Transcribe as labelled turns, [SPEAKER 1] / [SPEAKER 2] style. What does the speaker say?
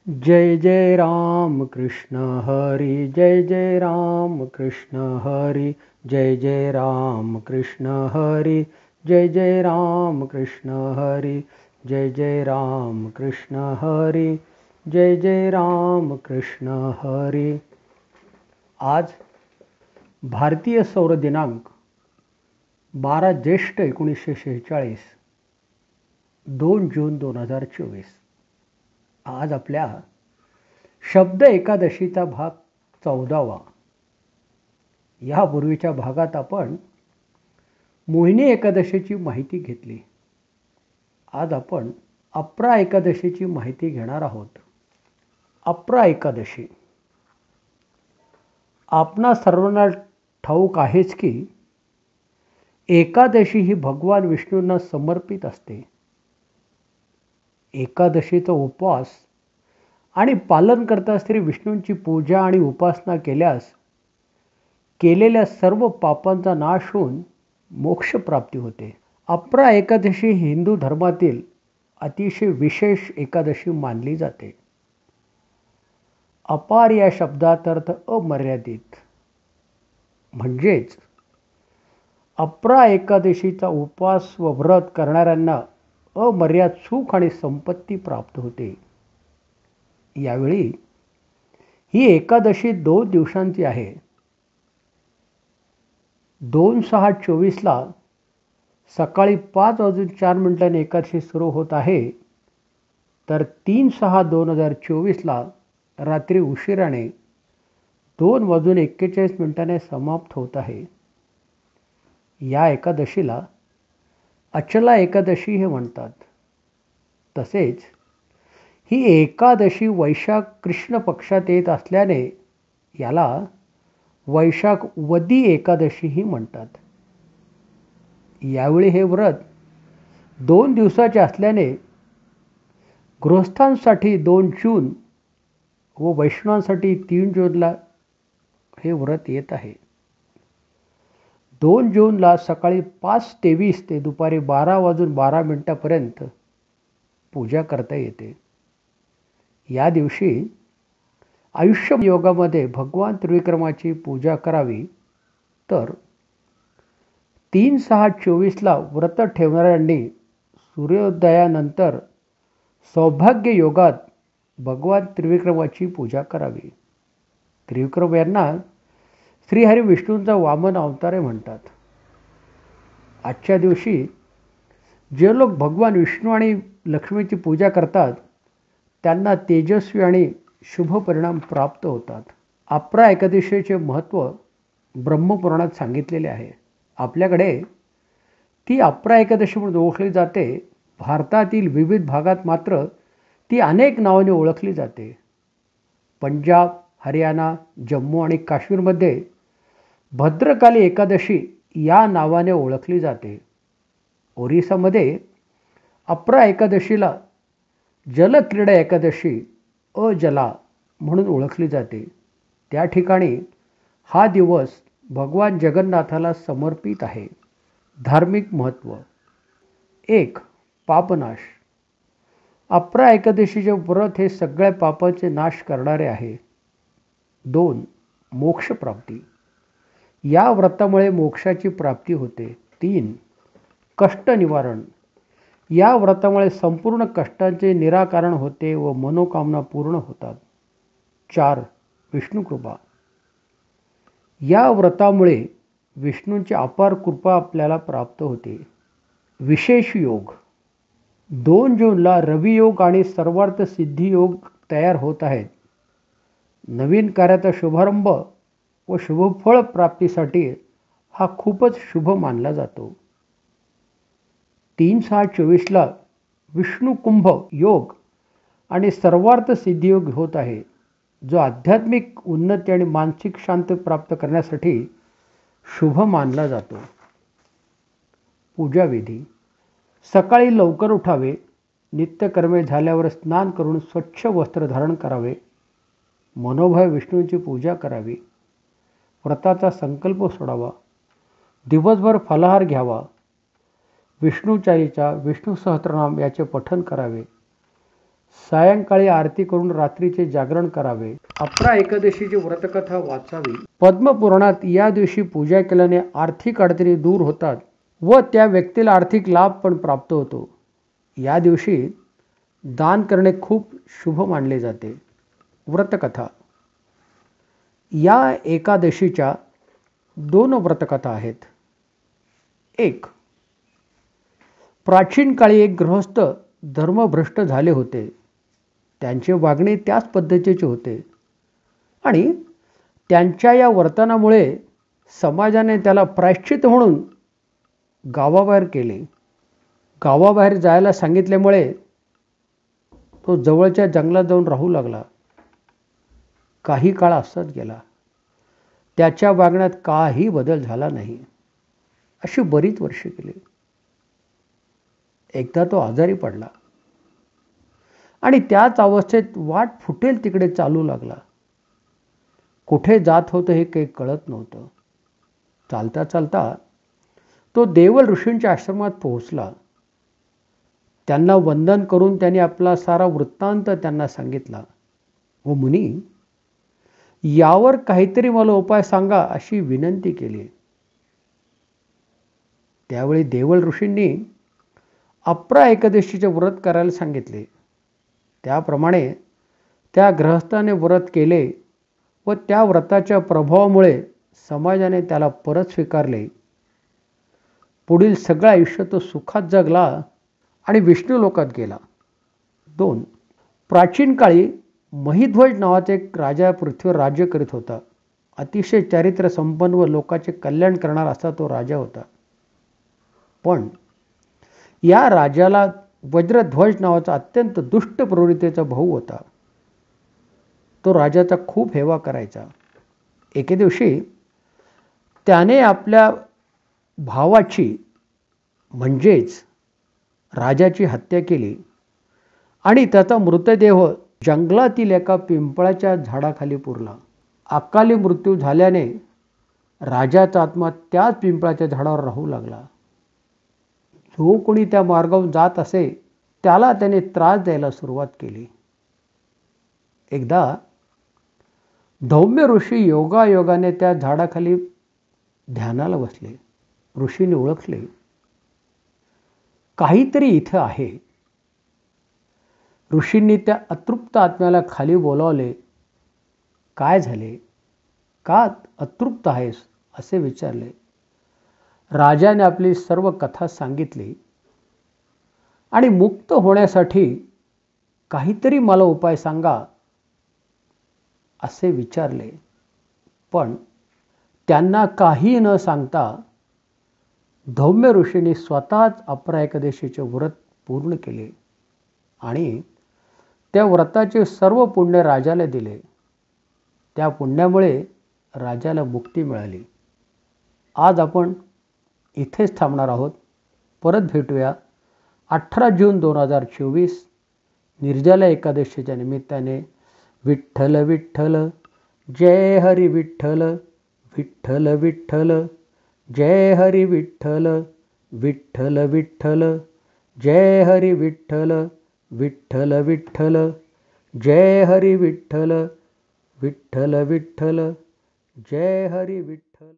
[SPEAKER 1] जय जय राम कृष्ण हरी, जय जय राम कृष्ण हरी, जय जय राम कृष्ण हरी, जय जय राम कृष्ण हरी, जय जय राम कृष्ण हरी, जय जय राम कृष्ण हरी. आज भारतीय सौर दिनांक 12 ज्येष्ठ 1946, 2 जून 2024. आज आपल्या शब्द एकादशीचा भाग 14वा. यापूर्वीच्या भागात आपण मोहिनी एकादशीची माहिती घेतली. आज आपण अपरा एकादशीची माहिती घेणार आहोत. अपरा एकादशी आपणा सर्वांना ठाऊक आहेच की एकादशी ही भगवान विष्णूंना समर्पित असते. एकादशीचा उपवास आणि पालन करता श्री विष्णूंची पूजा आणि उपासना केल्यास केलेल्या सर्व पापांचा नाश होऊन मोक्ष प्राप्ती होते. अपरा एकादशी हिंदू धर्मातील अतिशय विशेष एकादशी मानली जाते. अपार या शब्दात अर्थ अमर्यादित, म्हणजेच अपरा एकादशीचा उपवास व व्रत करणाऱ्यांना अमर्याद सुख आणि संपत्ती प्राप्त होते. यावेळी ही एकादशी 2 दिवसांची आहे. 2/6/24ला सकाळी 5:04 एकादशी सुरू होत आहे, तर 3/6/2024ला रात्री उशिराने 2:41 समाप्त होत आहे. या एकादशीला अचला एकादशी हे म्हणतात. तसेच ही एकादशी वैशाख कृष्ण पक्षात येत असल्याने याला वैशाख वदी एकादशीही म्हणतात. यावेळी हे व्रत 2 दिवसाचे असल्याने गृहस्थांसाठी 2 जून व वैष्णवांसाठी 3 जूनला हे व्रत येत आहे. 2 जूनला सकाळी 5:23 ते दुपारी 12:12 पूजा करता येते. या दिवशी आयुष्य योगामध्ये भगवान त्रिविक्रमाची पूजा करावी. तर 3/6/24ला व्रत ठेवणाऱ्यांनी सूर्योदयानंतर सौभाग्य योगात भगवान त्रिविक्रमाची पूजा करावी. त्रिविक्रम यांना श्रीहरी विष्णूंचा वामन अवतार म्हणतात. आजच्या दिवशी जे लोक भगवान विष्णू आणि लक्ष्मीची पूजा करतात त्यांना तेजस्वी आणि शुभ परिणाम प्राप्त होतात. अपरा एकादशीचे महत्त्व ब्रह्मपुराणात सांगितलेले आहे. आपल्याकडे ती अपरा एकादशी म्हणून ओळखली जाते. भारतातील विविध भागात मात्र ती अनेक नावाने ओळखली जाते. पंजाब, हरियाणा, जम्मू आणि काश्मीरमध्ये भद्रकाली एकादशी या नावाने ओळखली जाते. ओरिसामध्ये अपरा एकादशीला जलक्रीडा एकादशी अजला म्हणून ओळखली जाते. त्या ठिकाणी हा दिवस भगवान जगन्नाथाला समर्पित आहे. धार्मिक महत्त्व. 1. पापनाश. अपरा एकादशीचे व्रत हे सगळ्या पापांचे नाश करणारे आहे. 2. मोक्षप्राप्ती. या व्रतामुळे मोक्षाची प्राप्ती होते. 3. कष्ट निवारण. या व्रतामुळे संपूर्ण कष्टांचे निराकरण होते व मनोकामना पूर्ण होतात. 4. विष्णुकृपा. या व्रतामुळे विष्णूंची अपार कृपा आपल्याला प्राप्त होते. विशेष योग. 2 जूनला रवियोग आणि सर्वार्थ सिद्धी योग तयार होत आहेत. नवीन कार्याचा शुभारंभ व शुभफळ प्राप्तीसाठी हा खूपच शुभ मानला जातो. 3/6/24ला विष्णू कुंभ योग आणि सर्वार्थ सिद्धियोग होत आहे, जो आध्यात्मिक उन्नती आणि मानसिक शांती प्राप्त करण्यासाठी शुभ मानला जातो. पूजाविधी. सकाळी लवकर उठावे. नित्यकर्मे झाल्यावर स्नान करून स्वच्छ वस्त्र धारण करावे. मनोभावे विष्णूंची पूजा करावी. व्रताचा संकल्प सोडावा. दिवसभर फलाहार घ्यावा. विष्णू चालीसा, विष्णू सहस्त्रनाम याचे पठण करावे. सायंकाळी आरती करून रात्रीचे जागरण करावे. अपरा एकादशीची व्रतकथा वाचावी. पद्मपुराणात या दिवशी पूजा केल्याने आर्थिक अडचणी दूर होतात व त्या व्यक्तीला आर्थिक लाभ पण प्राप्त होतो. या दिवशी दान करणे खूप शुभ मानले जाते. व्रतकथा. या एकादशीच्या 2 व्रतकथा आहेत. 1. प्राचीन काळी एक गृहस्थ धर्मभ्रष्ट झाले होते. त्यांचे वागणे त्याच पद्धतीचे होते आणि त्यांच्या या वर्तनामुळे समाजाने त्याला प्रायश्चित म्हणून गावाबाहेर केले. गावाबाहेर जायला सांगितल्यामुळे तो जवळच्या जंगलात जाऊन राहू लागला. काही काळ असत गेला. त्याच्या वागण्यात काही बदल झाला नाही. अशी बरीच वर्षे गेली. एकदा तो आजारी पडला आणि त्याच अवस्थेत वाट फुटेल तिकडे चालू लागला. कुठे जात होतं हे काही कळत नव्हतं. चालता चालता तो देवल ऋषींच्या आश्रमात पोहोचला. त्यांना वंदन करून त्यांनी आपला सारा वृत्तांत त्यांना सांगितला व मुनी, यावर काहीतरी मला उपाय सांगा अशी विनंती केली. त्यावेळी देवल ऋषींनी अपरा एकादशीचे व्रत करायला सांगितले. त्याप्रमाणे त्या गृहस्थाने व्रत केले व त्या व्रताच्या प्रभावामुळे समाजाने त्याला परत स्वीकारले. पुढील सगळं आयुष्य तो सुखात जगला आणि विष्णू लोकात गेला. 2. प्राचीन काळी महिध्वज नावाचा एक राजा पृथ्वीवर राज्य करीत होता. अतिशय चारित्र्य संपन्न व लोकांचे कल्याण करणारा असा तो राजा होता. पण या राजाला वज्रध्वज नावाचा अत्यंत दुष्ट प्रवृत्तीचा भाऊ होता. तो राजाचा खूप हेवा करायचा. एके दिवशी त्याने आपल्या भावाची म्हणजेच राजाची हत्या केली आणि त्याचा मृतदेह जंगलातील एका पिंपळाच्या झाडाखाली पुरला. अकाली मृत्यू झाल्याने राजाचा आत्मा त्याच पिंपळाच्या झाडावर राहू लागला. जो कोणी त्या मार्गावरून जात असे त्याला त्याने त्रास द्यायला सुरुवात केली. एकदा धौम्य ऋषी योगायोगाने त्या झाडाखाली ध्यानाला बसले. ऋषीने ओळखले, काहीतरी इथं आहे. ऋषींनी त्या अतृप्त आत्म्याला खाली बोलावले. काय झाले, का अतृप्त आहेस असे विचारले. राजाने आपली सर्व कथा सांगितली आणि मुक्त होण्यासाठी काहीतरी मला उपाय सांगा असे विचारले. पण त्यांना काही न सांगता धौम्य ऋषींनी स्वतःच अपरा एकादशीचे व्रत पूर्ण केले आणि त्या व्रताचे सर्व पुण्य राजाला दिले. त्या पुण्यामुळे राजाला मुक्ती मिळाली. आज आपण इथेच थांबणार आहोत. परत भेटूया 18 जून 2024 निर्जला एकादशीच्या निमित्ताने. विठ्ठल विठ्ठल जय हरी विठ्ठल, विठ्ठल विठ्ठल जय हरी विठ्ठल, विठ्ठल विठ्ठल जय हरी विठ्ठल, विठ्ठल विठ्ठल जय हरी विठ्ठल, विठ्ठल विठ्ठल जय हरी विठ्ठल.